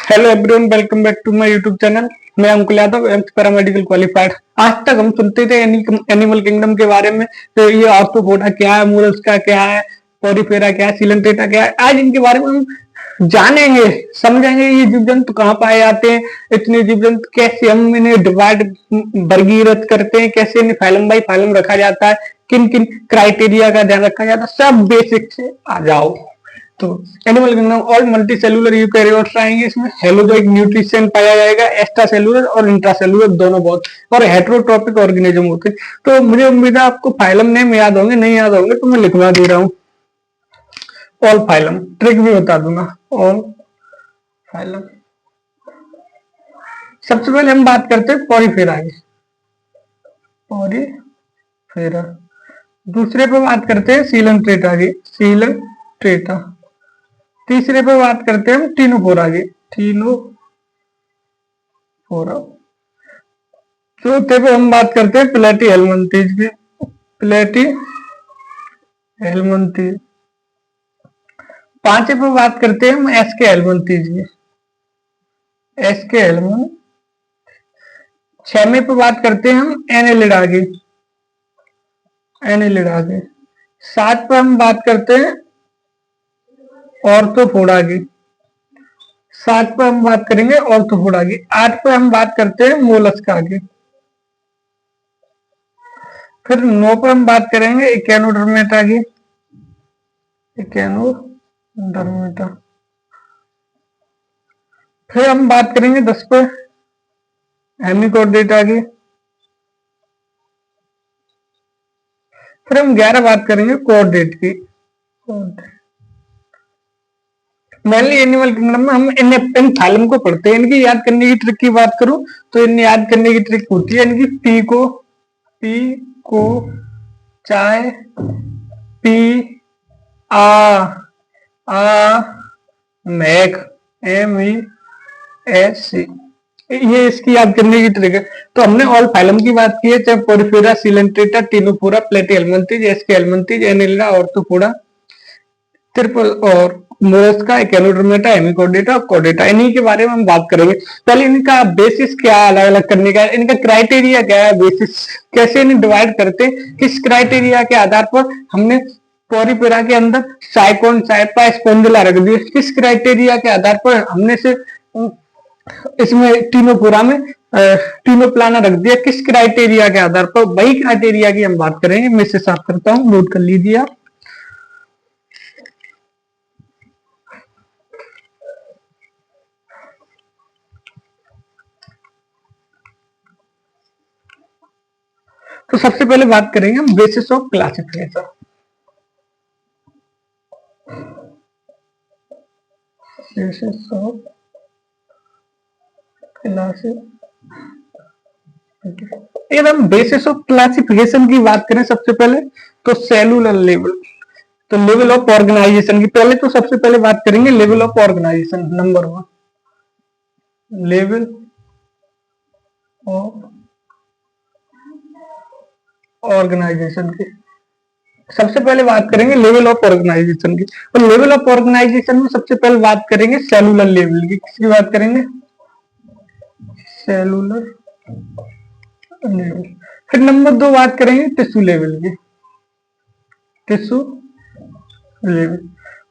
Hello everyone, welcome back to my YouTube channel. मैं Ankul Yadav, AIIMS paramedical qualified. आज तक हम सुनते थे एनिमल किंगडम के बारे में। तो ये आर्थ्रोपोडा क्या है, मोलस्का क्या है, पोरिफेरा क्या है, सिलेंट्रेटा क्या है, आज इनके बारे में हम जानेंगे, समझेंगे। ये जीव जंतु कहाँ पाए जाते हैं, इतने जीव जंतु कैसे हम इन्हें डिवाइड वर्गीकृत करते हैं, कैसे इन्हें फाइलम बाई फाइलम रखा जाता है, किन किन क्राइटेरिया का ध्यान रखा जाता है, सब बेसिक से आ जाओ। तो animal kingdom all multi cellular eukaryotes आएंगे। इसमें हेलोजोइक न्यूट्रिशन पाया जाएगा, एक्स्ट्रा सेलुलर और इंट्रा सेलुलर दोनों बहुत, और हेट्रोट्रोपिक ऑर्गेनिज्म होते हैं। तो मुझे उम्मीद है आपको फाइलम नेम याद होंगे, नहीं याद होंगे तो मैं लिखवा दे रहा हूँ। ऑल फाइलम, ट्रिक भी बता दूंगा। All phylum. सबसे पहले हम बात करते हैं पोरिफेरा की। पोरिफेरा। दूसरे पे बात करते हैं सीलंट्रेटा की। सीलंट्रेटा। तीसरे पे बात करते हैं हम टीनोफोरा की। टीनोफोरा। चौथे पे हम बात करते हैं प्लेटी हेलमंथीज की। प्लेटी हेलमंथीज। पांचवे पे बात करते हैं हम एसके हेलमंथीज की। एसके हेलमंथ। छठवें पे बात करते हैं हम एनेलिडा की। एनेलिडा की। सात पे हम बात करते हैं ऑर्थोफोडा की। सात पे हम बात करेंगे ऑर्थोफोडा की। आठ पे हम बात करते हैं मोलस्का की। फिर 9 पे हम बात करेंगे इकेनोडर्मेटा की। इकेनोडर्मेटा। फिर हम बात करेंगे 10 पे हेमिकोडेटा की। फिर हम 11 बात करेंगे कोऑर्डेट की। मेनली एनिमल किंगडम में हम इन फाइलम को पढ़ते हैं। इनकी याद करने की ट्रिक की बात करूं तो इन याद करने की ट्रिक होती है इनकी पी को चाय, पी आ मैक, MESC। ये इसकी याद करने की ट्रिक है। तो हमने ऑल फाइलम की बात की है, चाहे Porifera, Coelenterata, Ctenophora, Platyhelminthes, Aschelminthes, Annelida, Arthropoda, triple और मोलस्का, इकेनोडर्मेटा, हेमिकोडेटा, कोडेटा, इन्हीं के बारे में हम बात करेंगे। पहले इनका बेसिस क्या है, अलग अलग करने का इनका क्राइटेरिया क्या है, बेसिस कैसे इन्हें डिवाइड करते हैं, किस क्राइटेरिया के आधार पर हमने पोरिफेरा के अंदर साइकोन, साइपा, स्पोंडिला रख दिए, किस क्राइटेरिया के आधार पर हमने से इसमें टीनोफोरा में टीनोप्लाना रख दिया, किस क्राइटेरिया के आधार पर, वही क्राइटेरिया की हम बात करेंगे। मैं इसे साफ करता हूं, नोट कर लीजिए आप। तो सबसे पहले बात करेंगे हम basis of classification. Basis of classification. अगर हम बेसिस ऑफ क्लासिफिकेशन की बात करें सबसे पहले तो सेलुलर लेवल, तो लेवल ऑफ ऑर्गेनाइजेशन की पहले तो सबसे पहले बात करेंगे level of organisation. Number 1 level of organisation की। सबसे पहले बात करेंगे लेवल ऑफ ऑर्गेनाइजेशन की। और लेवल ऑफ ऑर्गेनाइजेशन में सबसे पहले बात करेंगे सेलुलर लेवल की। किसकी बात करेंगे? Cellular level. फिर नंबर 2 बात करेंगे टिश्यू लेवल की। Tissue level.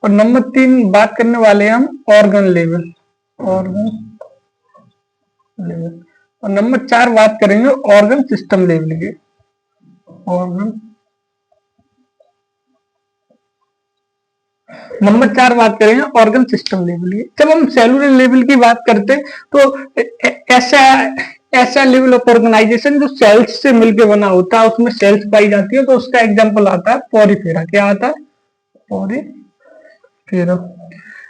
और नंबर 3 बात करने वाले हम ऑर्गन लेवल। Organ level. और नंबर 4 बात करेंगे ऑर्गन सिस्टम लेवल की। ऑर्गन। नंबर 4 बात करेंगे ऑर्गन सिस्टम लेवल की। जब हम सेलुलर लेवल की बात करते हैं तो ऐसा ऐसा लेवल ऑफ ऑर्गेनाइजेशन जो सेल्स से मिलकर बना होता है, उसमें सेल्स पाई जाती है, तो उसका एग्जांपल आता है पोरिफेरा। क्या आता है? पोरिफेरा।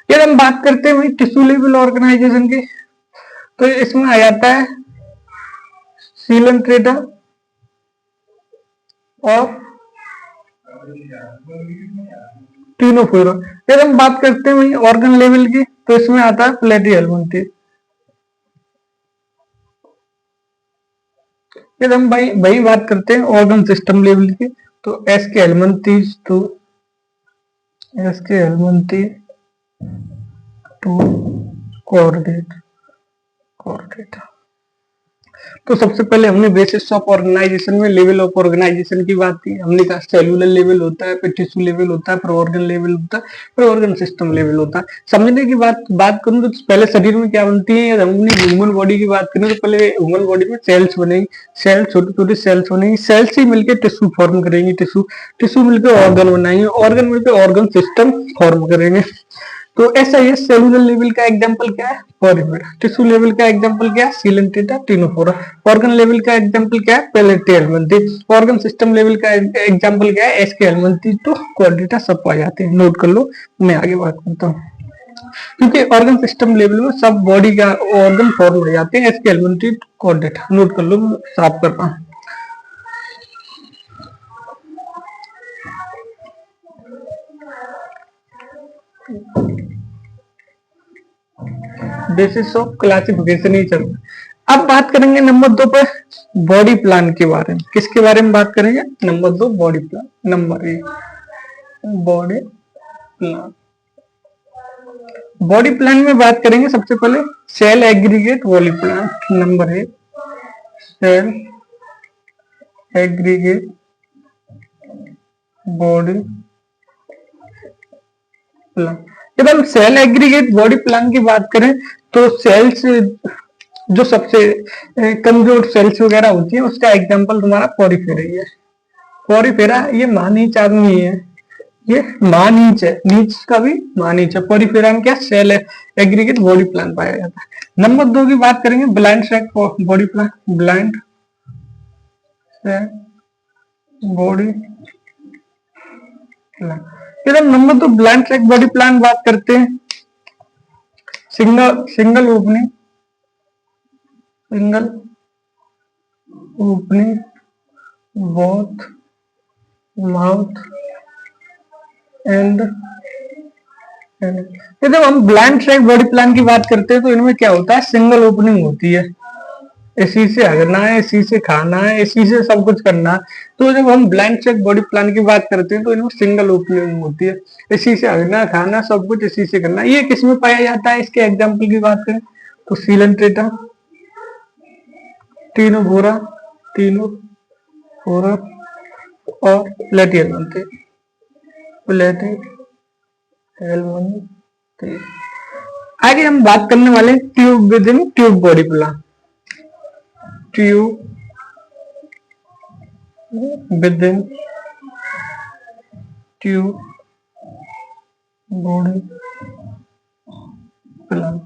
यदि हम बात करते हैं वही टिश्यू लेवल ऑर्गेनाइजेशन की, तो इसमें आ जाता है सीलंट्रेटा और टीनोफोरा। यदि हम बात करते हैं वही ऑर्गन लेवल की, तो इसमें आता है प्लेटीहेलमिन्थीज। यदि हम भाई वही बात करते हैं ऑर्गन सिस्टम लेवल की, तो एस्केहेलमिन्थीज टू एस्केहेलमिन्थीज टू कोऑर्डिनेट कोऑर्डिनेट। तो सबसे पहले हमने बेसिस ऑफ ऑर्गेनाइजेशन में लेवल ऑफ ऑर्गेनाइजेशन की बात की। हमने कहा सेलुलर लेवल होता है, फिर टिश्यू लेवल होता है, फिर ऑर्गन लेवल होता है, फिर ऑर्गन सिस्टम लेवल होता है। समझने की बात करूं तो पहले शरीर में क्या बनती है, हमने ह्यूमन बॉडी की बात करें तो पहले ह्यूमन बॉडी में सेल्स बनेगी, सेल्स छोटे छोटे सेल्स बनेगी, सेल्स ही मिलकर टिश्यू फॉर्म करेंगे, टिश्यू टिश्यू मिलकर ऑर्गन बनाएंगे, ऑर्गन मिलकर ऑर्गन सिस्टम फॉर्म करेंगे। तो ऐसा ही सेलुलर लेवल का एग्जांपल क्या है, पॉलीमेरा। टिश्यू लेवल का एग्जांपल क्या है, सीलेंटेटा टिनोफोरा। ऑर्गन लेवल का एग्जांपल क्या है, पेलेटी हेलमिंथी। ऑर्गन सिस्टम लेवल का एग्जांपल क्या है, एसके हेलमिंथी तो क्वाड्रेटा सब पाए जाते हैं। नोट कर लो, मैं आगे बात करता हूँ। क्योंकि ऑर्गन सिस्टम लेवल में सब बॉडी का ऑर्गन फॉर्म हो जाते हैं, एसके हेलमिंथी क्वाड्रेटा। नोट कर लो, साफ कर रहा हूँ। बेसिस ऑफ क्लासिफिकेशन ही चल रहा है। अब बात करेंगे नंबर 2 पर, बॉडी प्लान के बारे में। किसके बारे में बात करेंगे, number 2 body plan. Number 1 body plan. Body plan में बात करेंगे सबसे पहले cell aggregate body plan. Number 1 cell aggregate body plan. जब हम सेल एग्रीगेट बॉडी प्लान की बात करें तो सेल्स जो सबसे कमजोर सेल्स वगैरह होती है उसका एग्जांपल तुम्हारा पॉरीफेरा ही है। पॉरीफेरा ये मानीच आदमी है, ये मानीच है, नीच का भी मानीच है। पॉरीफेरा में क्या सेल एग्रीगेट बॉडी प्लान पाया जाता है। नंबर 2 की बात करेंगे blind track body plan. Blind body plan. फिर हम number 2 blind track body plan बात करते हैं। Single opening, single opening both mouth and. जब हम ब्लाइंड ट्रैक बॉडी प्लान की बात करते हैं तो इनमें क्या होता है, सिंगल ओपनिंग होती है। इसी से हगना है, इसी से खाना है, इसी से सब कुछ करना है। तो जब हम ब्लाइंड ट्रैक बॉडी प्लान की बात करते हैं तो इनमें सिंगल ओपनिंग होती है। इसी से हगना, खाना, सब कुछ इसी से करना। ये किसमें पाया जाता है, इसके एग्जाम्पल की बात करें तो सीलेंट्रेटा, तीनों भोरा, तीनों भोरा और प्लेटियल बनते, प्लेटियल हेलमिंथी। आगे हम बात करने वाले tube within tube body plan. Tube within tube body plan.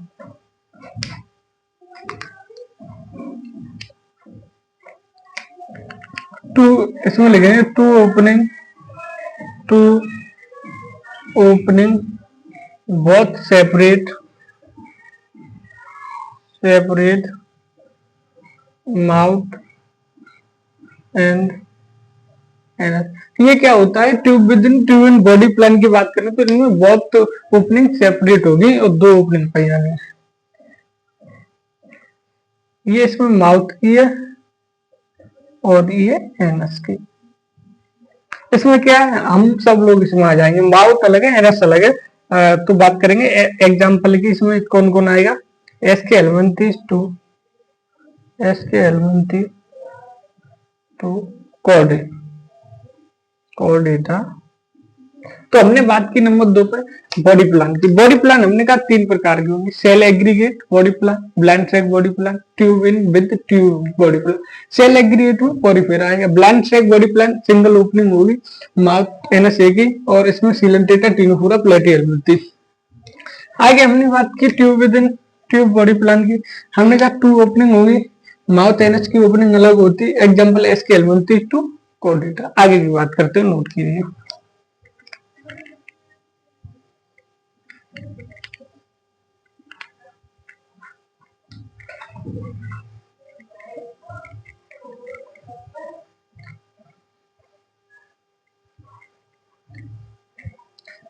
Two, इसमें लिखेंगे two opening both separate mouth and anus। ये क्या होता है, tube within tube in body plan की बात करें तो इनमें बहुत ओपनिंग सेपरेट होगी और 2 ओपनिंग पाई जानी। ये इसमें माउथ की है और ये एनस की। इसमें क्या है, हम सब लोग इसमें आ जाएंगे। माउथ अलग है, एनस अलग है। तो बात करेंगे एग्जांपल की, इसमें कौन कौन आएगा, Aschelminthes to, Aschelminthes to कोऑर्डिनेटा। तो हमने बात की नंबर 2 पर बॉडी प्लान की। बॉडी प्लान हमने कहा 3 प्रकार की होंगी, cell aggregate body plan, blind track body plan, tube in with tube body plan. Cell aggregate में पॉरीफेरा आएगा, blind track body plan single opening होगी, माउथ एनस की और इसमें सीलेंटेटा टिनोफोरा प्लेटियल मिलती। आगे हमने बात की tube within tube body plan की। हमने कहा 2 ओपनिंग होगी, माउथ एनस की ओपनिंग अलग होती, एग्जाम्पल एसके हेलमिंथी टू कोऑर्डिनेटा। आगे की बात करते हैं, नोट कीजिए।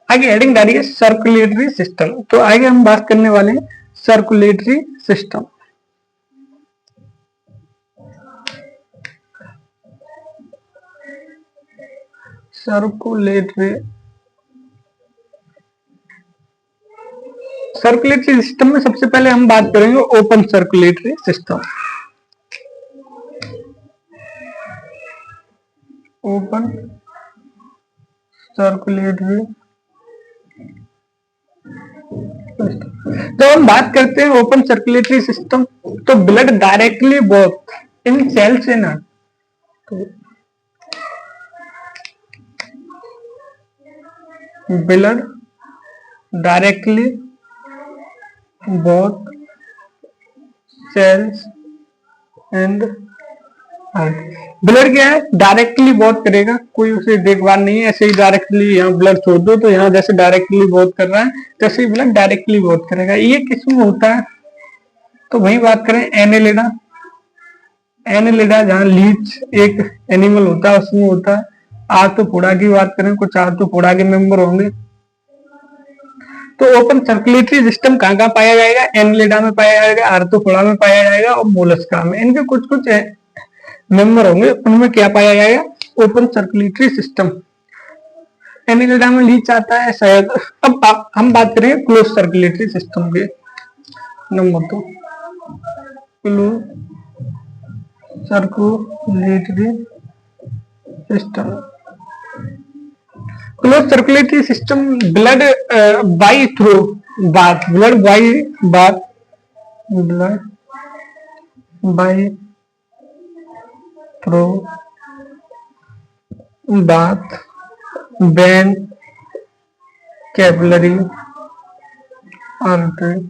आगे हेडिंग डाली है सर्कुलेटरी सिस्टम। तो आगे हम बात करने वाले हैं circulatory system. Circulatory circulatory system में सबसे पहले हम बात करेंगे open circulatory system. Open circulatory system, तो हम बात करते हैं ओपन सर्कुलेटरी सिस्टम, तो blood directly both in cells in blood directly both cells and heart. Blood क्या है, डायरेक्टली बोथ करेगा, कोई उसे देखभाल नहीं है, ऐसे ही डायरेक्टली यहाँ ब्लड छोड़ दो तो यहाँ जैसे डायरेक्टली बोथ कर रहा है तैसे ही ब्लड डायरेक्टली बोथ करेगा। ये किसमें होता है, तो वही बात करें एनेलिडा। एनेलिडा जहाँ लीच एक एनिमल होता है उसमें होता है। आर्थ्रोपोडा की बात करें, कुछ आर्थ्रोपोडा के मेंबर होंगे। तो ओपन सर्कुलेटरी सिस्टम कहाँ कहाँ पाया जाएगा, एनेलिडा में पाया जाएगा, आर्थ्रोपोडा में पाया जाएगा और मोलस्का में। इनके कुछ कुछ मेंबर होंगे, उनमें क्या पाया जाएगा, ओपन सर्कुलेटरी सिस्टम। एनेलिडा में लीच आता है शायद। अब हम बात करेंगे क्लोज सर्कुलेटरी सिस्टम के। Number 2 close circulatory system. Close circulatory system blood by through bath, blood by bath, blood by through bath, when, capillary, artery.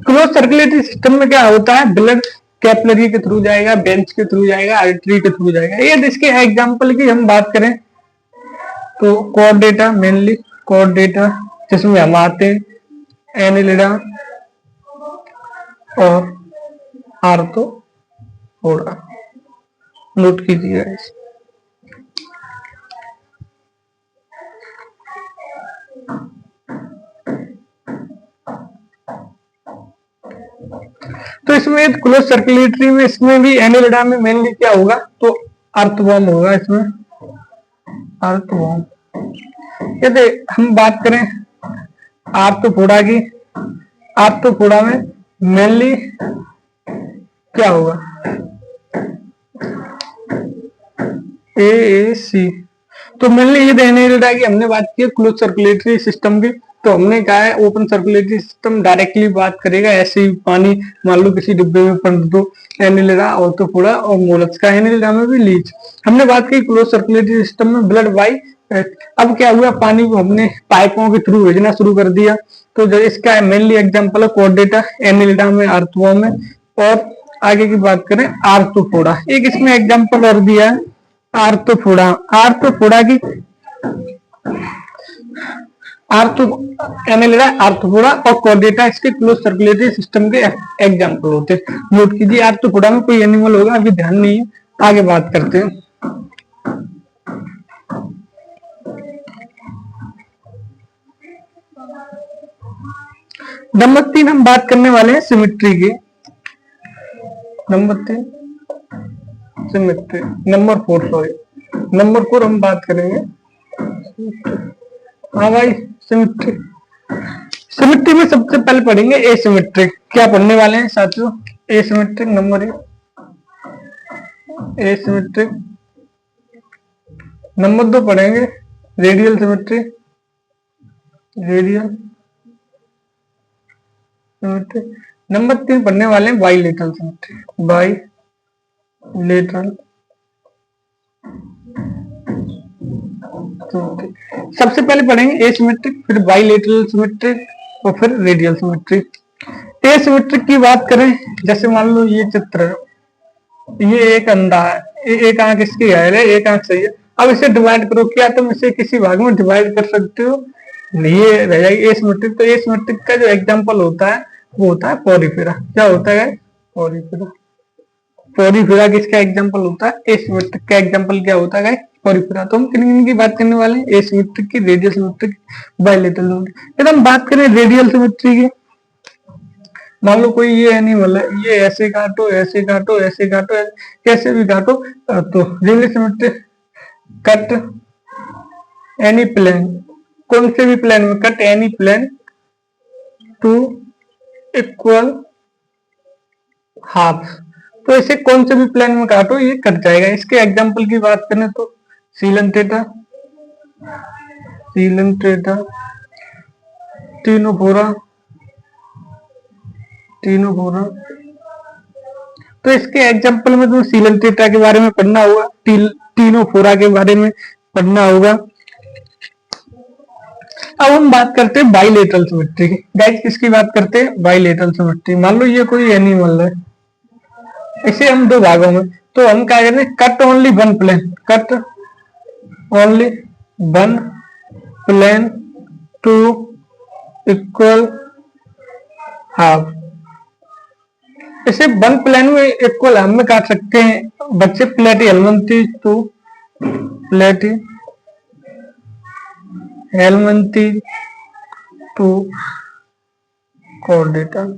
Close circulatory system में क्या होता है, ब्लड कैपिलरी के थ्रू जाएगा, वेन्स के through जाएगा, artery के थ्रू जाएगा। ये इसके एग्जांपल की हम बात करें तो कोर्डेटा, मेनली कोर्डेटा जिसमें हम आते हैं, एनेलिडा और आर्थ्रोपोडा, नोट कीजिएगा इसे। तो इसमें क्लोज सर्कुलेटरी में इसमें भी एनेलिडा में मेनली क्या होगा, तो अर्थवॉर्म होगा। इसमें अर्थवॉर्म। यदि हम बात करें आर्थ्रोपोडा की, आर्थ्रोपोडा में मेनली क्या होगा, AAC। तो मेनली ये एनेलिडा की हमने बात की क्लोज सर्कुलेटरी सिस्टम की। तो हमने कहा है ओपन सर्कुलेटरी सिस्टम डायरेक्टली बात करेगा, ऐसे ही पानी मान लो किसी डिब्बे में पड़ दो, एनेलिडा, आर्थ्रोपोडा और मोलस्का। एनेलिडा में भी लीच। हमने बात की क्लोज सर्कुलेटरी सिस्टम में ब्लड बाई। अब क्या हुआ, पानी को हमने पाइपों के थ्रू भेजना शुरू कर दिया। तो जो इसका मेनली एग्जांपल है कोर्डेटा, एनेलिडा में, आर्थ्रोपोडा में। और आगे की बात करें आर्थ्रोपोडा, एक इसमें एग्जांपल और दिया है आर्थ्रोपोडा। आर्थ्रोपोडा की एनेलिडा, आर्थ्रोपोडा और कोर्डेटा इसके क्लोज सर्कुलेटरी सिस्टम के एग्जांपल होते हैं। नोट कीजिए, आर्थ्रोपोडा में कोई एनिमल होगा, अभी ध्यान नहीं है, आगे बात करते हैं। नंबर 3 हम बात करने वाले हैं सिमेट्री की। Number 3 symmetry. Number 4 sorry, number 4 हम बात करेंगे। हाँ भाई, सिमेट्री। सिमेट्री में सबसे पहले पढ़ेंगे एसिमेट्रिक। क्या पढ़ने वाले हैं साथियों, एसिमेट्रिक। Number 1 asymmetric. नंबर 2 पढ़ेंगे radial symmetry, radial symmetry. Number 3 पढ़ने वाले हैं बाइलेटरल सिमेट्री, बाइलेटरल। सबसे पहले पढ़ेंगे एसिमेट्रिक, फिर बाइलेटरल सिमेट्रिक और फिर रेडियल सिमेट्रिक। एसिमेट्रिक की बात करें, जैसे मान लो ये चित्र है, ये एक अंधा है, एक आंख इसकी घायल है, एक आंख सही है। अब इसे डिवाइड करो, क्या तुम इसे किसी भाग में डिवाइड कर सकते हो, ये रह जाएगी एसिमेट्रिक। तो एसिमेट्रिक का जो एग्जांपल होता है वो होता है पॉरीफेरा। क्या होता है, पॉरीफेरा। पॉरीफेरा किसका एग्जांपल होता है, एसिमेट्रिक का एग्जांपल क्या होता है, पॉरीफेरा। तो हम किन की बात करने वाले हैं, एसिमेट्रिक की, रेडियल सिमेट्रिक, बाइलेटरल सिमेट्रिक। यदि हम बात करें रेडियल सिमेट्री की, मान लो कोई ये एनिमल है, ये ऐसे काटो, ऐसे काटो, ऐसे काटो, कैसे भी काटो, तो radial symmetry cut any plane कौन से भी प्लेन में, cut any plane two equal half. तो इसे कौन से भी प्लेन में काटो ये कट जाएगा। इसके एग्जांपल की बात करें तो सीलन थीटा, सीलन थीटा, तीनों फोरा, तीनों फोरा। तो इसके एग्जांपल में तो सीलन थीटा के बारे में पढ़ना होगा, तीनों फोरा के बारे में पढ़ना होगा। अब हम बात करते हैं बाइलेटरल सिमेट्री की। गाइस किसकी बात करते हैं? Bilateral symmetry. मान लो ये कोई एनिमल है, इसे हम दो भागों में, तो हम क्या करें, cut only one plane, cut only one plane two equal half. इसे वन प्लेन में इक्वल हाफ में काट सकते हैं बच्चे। Platyhelminthes to Platyhelminthes to कोऑर्डिनेटर।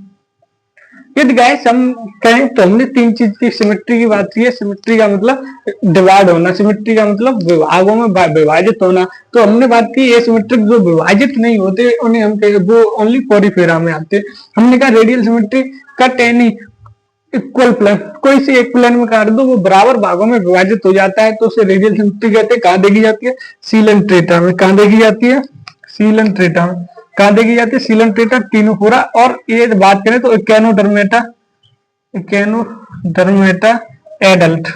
यदि गाइस हम कहें तो हमने तीन चीज की सिमेट्री की बात की है। सिमेट्री का मतलब डिवाइड होना, सिमेट्री का मतलब विभागों में विभाजित होना। तो हमने बात की ये सिमेट्रिक जो विभाजित नहीं होते उन्हें हम वो ओनली पॉलीफेरा में आते। हमने कहा radial symmetry, cut any equal plane, कोई से एक प्लेन में काट दो वो बराबर भागों में विभाजित हो जाता है तो उसे रेडियल सिमेट्री कहते हैं। कहाँ देखी जाती है? सीलन ट्रेटा में। कहाँ देखी जाती है? सीलन ट्रेटा में। कहाँ देखी जाती है? सीलन ट्रेटा, तीनों फोरा। और ये बात करें तो इकेनोडर्मेटा, इकेनोडर्मेटा एडल्ट,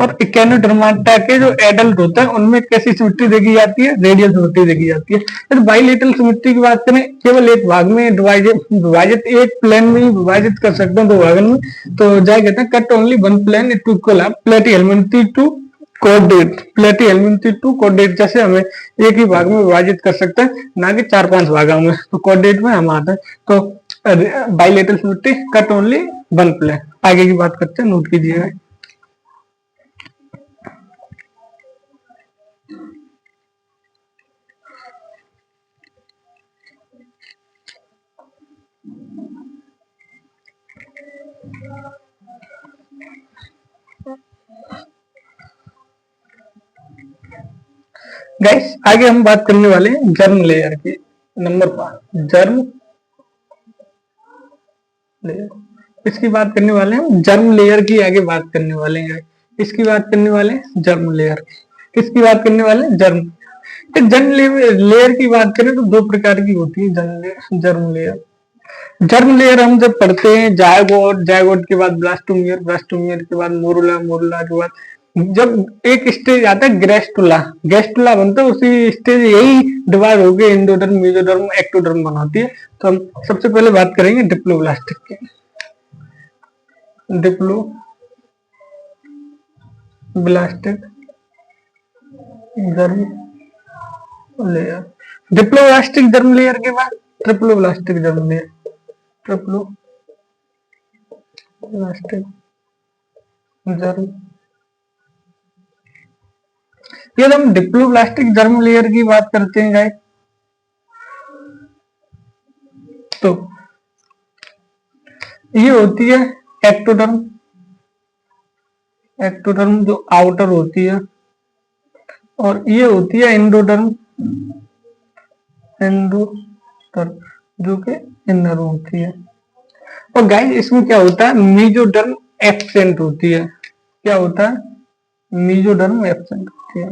और इकेनोडर्मेटा के जो एडल्ट होते हैं उनमें कैसी सिमेट्री देखी जाती है? रेडियल सिमेट्री देखी जाती है। तो बाइलेटरल सिमेट्री की बात करें, केवल एक भाग में विभाजित, एक प्लेन में ही विभाजित कर सकते हैं दो भागों में, तो जाए कहते हैं cut only one plane two equal half Platyhelminthes to coordinate, प्लेटी हेलमंथी टू कोऑर्डिनेट। जैसे हमें एक ही भाग में विभाजित कर सकते हैं, ना कि 4-5 भागों में, तो कोऑर्डिनेट में हम आते हैं। तो bilateral symmetry, cut only one plane. आगे की बात करते हैं, नोट कीजिएगा। गाइस आगे हम बात करने वाले हैं जर्म लेयर की। नंबर 5 जर्म लेयर, इसकी बात करने वाले हैं। जर्म लेयर की आगे बात करने वाले हैं। इसकी बात करने वाले हैं जर्म लेयर की। किसकी बात करने वाले हैं? जर्म। जर्म लेयर की बात करें तो दो प्रकार की होती है जर्म लेयर। जर्म लेयर हम जब पढ़ते हैं जायगोट, जायगोट के बाद ब्लास्टोमियर, ब्लास्टोमियर के बाद मोरुला, मोरुला के बाद जब एक स्टेज आता है ग्रेस्टुला, गेस्टुला बनता है, उसी स्टेज यही डिवाइड होकर एंडोडर्म, मेसोडर्म, एक्टोडर्म बनाती है। तो हम सबसे पहले बात करेंगे डिप्लोब्लास्टिक की। Diploblastic germ layer, diploblastic germ layer के बाद triploblastic germ layer, triploblastic germ. यदि हम डिप्लोब्लास्टिक जर्म लेयर की बात करते हैं गाइस, तो ये होती है एक्टोडर्म, एक्टोडर्म जो आउटर होती है, और ये होती है एंडोडर्म, एंडोडर्म जो कि इनर होती है। और गाइस इसमें क्या होता है? मेसोडर्म एब्सेंट होती है। क्या होता है? मेसोडर्म एब्सेंट होती है।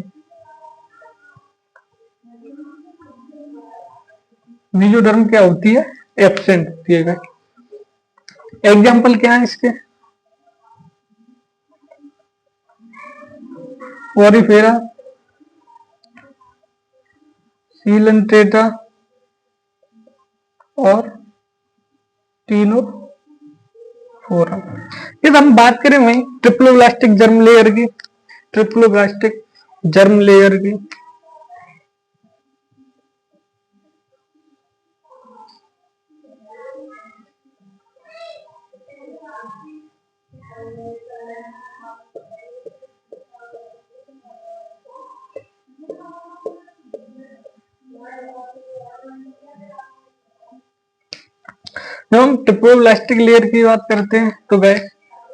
मेसोडर्म क्या होती है? एब्सेंट होती है। एग्जाम्पल क्या है इसके? पोरिफेरा, सीलन थीटा और तीनों फोरा। यदि हम बात करें वही ट्रिप्लोब्लास्टिक जर्म लेयर की, ट्रिप्लोब्लास्टिक जर्म लेयर की, जब हम ट्रिप्लोब्लास्टिक लेयर की बात करते हैं तो गए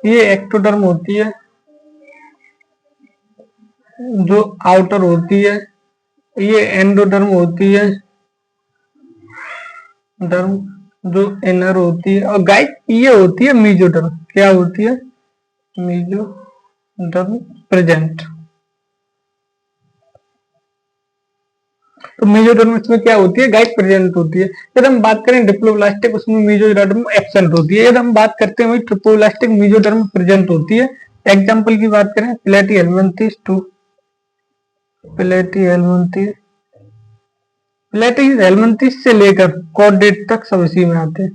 ये एक्टोडर्म होती है जो आउटर होती है, ये एंडोडर्म होती है डर्म जो इनर होती है, और गाइस ये होती है मीजोडर्म। क्या होती है? Mesoderm present. तो मीजोडर्म इसमें क्या होती है गाइस? प्रेजेंट होती है। यदि हम बात करें डिप्लोब्लास्टिक, उसमें मीजोडर्म एब्सेंट होती है। यदि हम बात करते हैं वही ट्रिप्लोब्लास्टिक, मीजोडर्म प्रेजेंट होती है। एग्जाम्पल की बात करें, प्लेटी हेलमिंथेस टू, प्लेटी हेलमिंथेस, प्लेटी हेलमिंथेस से लेकर कॉर्डेट तक सब इसी में आते हैं।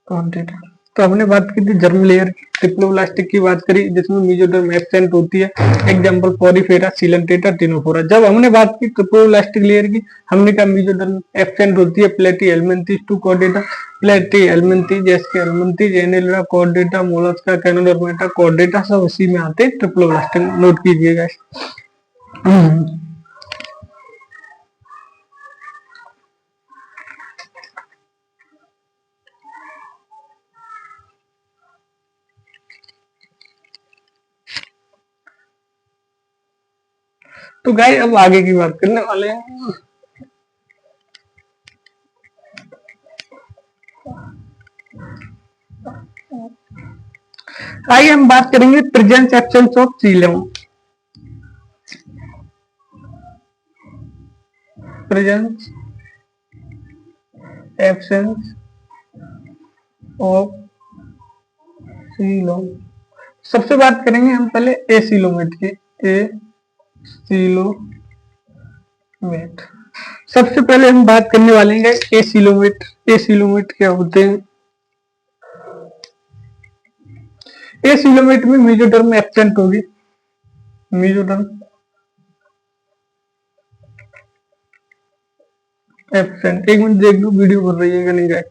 कॉर्डेट। तो हमने बात की थी जर्म लेयर की, ट्रिप्लोब्लास्टिक की बात करी जिसमें मीजोडर्म एब्सेंट होती है। Example Porifera, Coelenterata, Ctenophora. जब हमने बात की ट्रिप्लोब्लास्टिक लेयर की, हमने कहा मीजोडर्म एब्सेंट होती है। प्लेटी हेलमिंथेस टू कॉर्डेटा, प्लेटी हेलमिंथेस, जेस्के हेलमिंथेस, एनेलिडा, कॉर्डेटा, मोलस्का, कैनोडर्मेटा, कॉर्डेटा सब इसी में आते हैं। ट्रिप्लोब्लास्टिक नोट कीजिएगा। तो गाइस अब आगे की बात करने वाले हैं। आइए हम बात करेंगे presence absence of coelom. Presence absence of coelom. सबसे बात करेंगे हम पहले एसिलोमेट की। एसिलोमेट सबसे पहले हम बात करने वाले हैं एसिलोमेट। एसिलोमेट क्या होते हैं? एसिलोमेट में मीजोडर्म एब्सेंट होगी। Mesoderm absent. एक मिनट देख लो वीडियो कर रही है कि नहीं। गाइस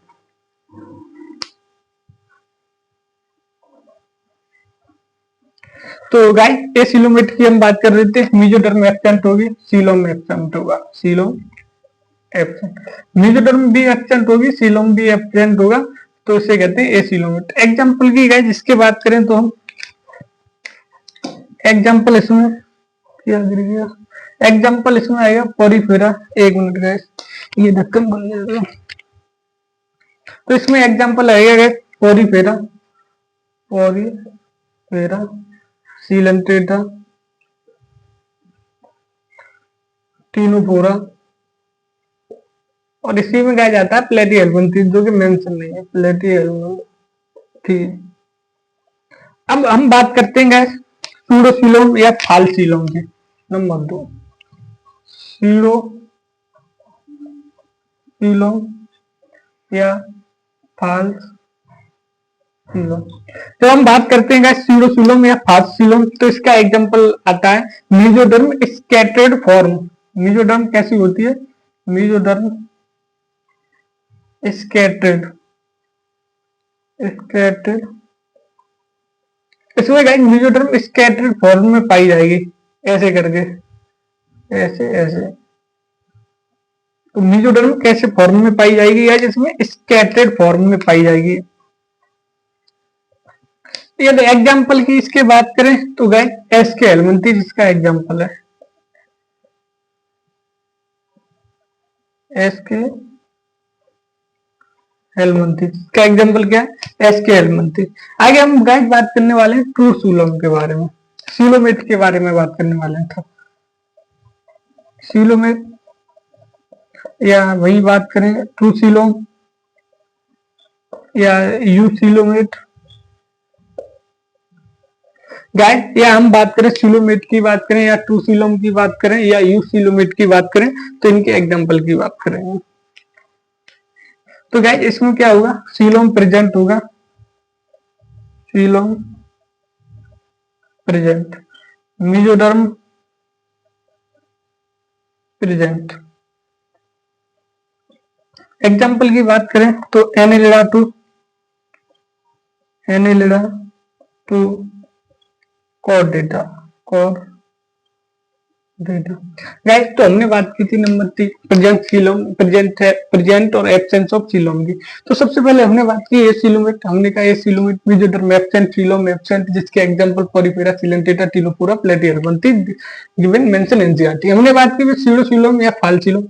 तो गाइस एसिलोमेट की हम बात कर रहे थे। मीजोडर्म एब्सेंट होगी, सीलोम एब्सेंट होगा। सीलोम एब्सेंट, मीजोडर्म भी एब्सेंट होगी, सीलोम भी एब्सेंट होगा। तो इसे कहते हैं एसिलोमेट। एग्जाम्पल की गाइस इसके बात करें तो हम एग्जाम्पल इसमें क्या करेंगे? एग्जाम्पल इसमें आएगा पॉरीफेरा। एक मिनट गाइस ये ढक्कन बन जाएगा। तो इसमें एग्जाम्पल आएगा guys Porifera, Porifera, Coelenterata, Ctenophora, और इसी में कहा जाता है प्लेटी हेलमिंथेस, जो कि मेंशन नहीं है। प्लेटी हेलमिंथेस। अब हम बात करते हैं गैस सूडोसीलोम या फालसीलोम की। नंबर 2 सूडोसीलोम या फालसीलोम। तो हम बात करते हैं गैस सूडोसीलोम या फालसीलोम, तो इसका एग्जांपल आता है मीजोडर्म स्कैटर्ड फॉर्म। मीजोडर्म कैसी होती है? Mesoderm scattered, scattered. इसमें गाइस मीजोडर्म स्कैटर्ड फॉर्म में पाई जाएगी, ऐसे करके, ऐसे ऐसे। तो मीजोडर्म कैसे फॉर्म में पाई जाएगी? या जिसमें स्कैटर्ड फॉर्म में पाई जाएगी। यदि एग्जाम्पल की इसके बात करें तो गाइस एसके हेलमिंथेस जिसका एग्जाम्पल है। एसके हेलमिंथेस का एग्जाम्पल क्या है? एसके हेलमिंथेस। आगे हम गाइस बात करने वाले हैं ट्रू सीलोम के बारे में, सीलोमेट के बारे में बात करने वाले हैं। सीलोमेट या वही बात करें ट्रू सीलोम या यू सीलोमेट। गाइस या हम बात करें सीलोमेट की बात करें या ट्रू सीलोम की बात करें या यू सीलोमेट की बात करें, तो इनके एग्जाम्पल की बात करेंगे। तो गाइस इसमें क्या होगा? सीलोम प्रेजेंट होगा, coelom present, mesoderm present. Example की बात करें तो Annelida to, Annelida to Chordata, guys तो हमने बात की थी नंबर 3 प्रेजेंट सीलोम, प्रेजेंट है, प्रेजेंट और एब्सेंस ऑफ सीलोम की। तो सबसे पहले हमने बात की ए सीलोमेट। हमने कहा acoelomate mesoderm absent, coelom absent, जिसके example Porifera, Coelenterata, Ctenophora, Platyhelminthes given mention NCERT. हमने बात की सीडोसीलोम या फालसीलोम।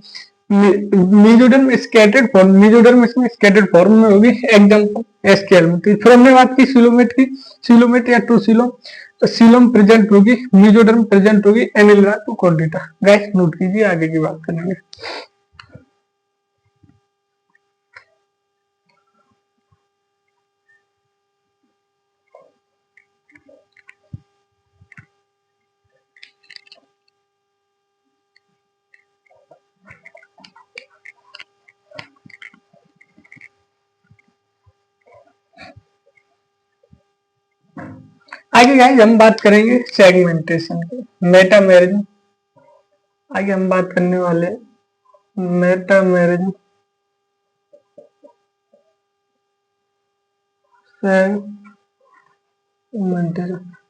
मीजोडर्म स्कैटर्ड फॉर्म, मीजोडर्म इसमें स्कैटर्ड फॉर्म में होगी, एग्जांपल एसक्यूएल में। फिर हमने बात की सिलोमेट की, सिलोमेट या टू सिलोम, तो सिलोम प्रेजेंट होगी, मीजोडर्म प्रेजेंट होगी, Annelida to Chordata. Guys note कीजिए, आगे की बात करेंगे। आगे गाइस हम बात करेंगे सेगमेंटेशन की, मेटामेरिज्म। आगे हम बात करने वाले मेटामेरिज्म, सेगमेंटेशन।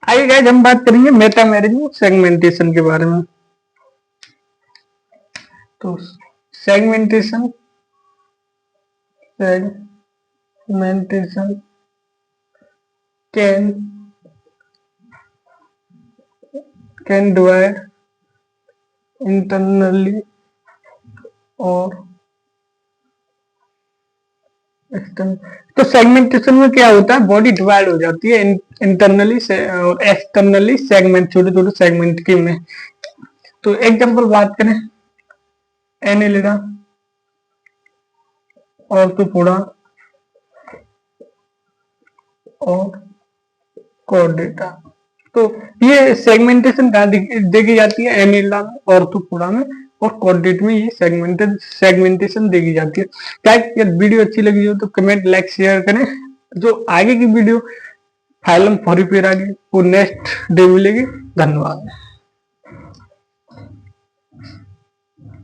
आगे गाइस हम बात करेंगे मेटामेरिज्म सेगमेंटेशन के बारे में। तो segmentation, segmentation can divide internally और एक्सटर्नल। तो सेगमेंटेशन में क्या होता है, बॉडी डिवाइड हो जाती है इंटरनली से और एक्सटर्नली सेगमेंट, छोटे छोटे सेगमेंट के में। तो एग्जांपल बात करें, एनिलिडा, ऑर्थोपोडा और कॉर्डेटा। तो ये सेगमेंटेशन कहाँ देखी जाती है, एनिलिडा में, ऑर्थोपोडा में और कॉर्डेट में ये सेगमेंटेशन देखी जाती है। क्या यदि वीडियो अच्छी लगी हो तो कमेंट, लाइक, शेयर करें। जो आगे की वीडियो फाइलम फॉरिफेरा की वो नेक्स्ट डे मिलेगी। धन्यवाद।